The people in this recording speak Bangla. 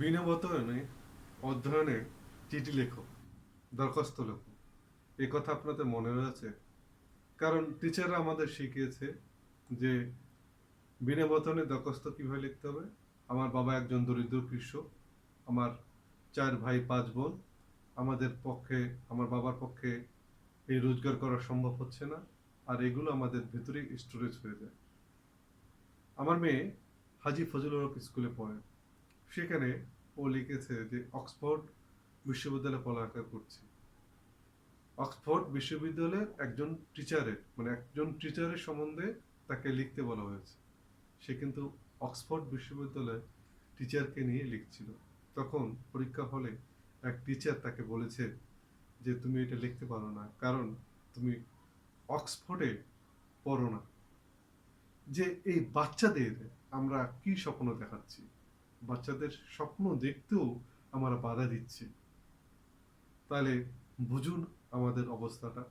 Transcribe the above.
বিনা বেতনে অধ্যয়নে চিঠি লেখো, দরখাস্ত লেখো, এ কথা আপনাদের মনে রয়েছে? কারণ টিচাররা আমাদের শিখিয়েছে যে বিনা বেতনে দরখাস্ত কিভাবে লিখতে হবে। আমার বাবা একজন দরিদ্র কৃষক, আমার 4 ভাই 5 বোন। আমাদের পক্ষে, আমার বাবার পক্ষে এই রোজগার করা সম্ভব হচ্ছে না, আর এগুলো আমাদের ভেতরেই স্টোরেজ হয়ে যায়। আমার মেয়ে হাজী ফজলুল হক স্কুলে পড়ে। সেখানে ও লিখেছে যে অক্সফোর্ড বিশ্ববিদ্যালয়ে পড়ালেখা করছে। অক্সফোর্ড বিশ্ববিদ্যালয়ের একজন টিচারের সম্বন্ধে তাকে লিখতে বলা হয়েছে। সে কিন্তু অক্সফোর্ড বিশ্ববিদ্যালয়ে টিচারকে নিয়ে লিখছিল। তখন পরীক্ষা হলে এক টিচার তাকে বলেছে যে তুমি এটা লিখতে পারো না, কারণ তুমি অক্সফোর্ডে পড়ো না। যে এই বাচ্চাদের আমরা কি স্বপ্ন দেখাচ্ছি, বাচ্চাদের স্বপ্ন দেখতেও আমরা বাধা দিচ্ছি। তাহলে বুঝুন আমাদের অবস্থাটা।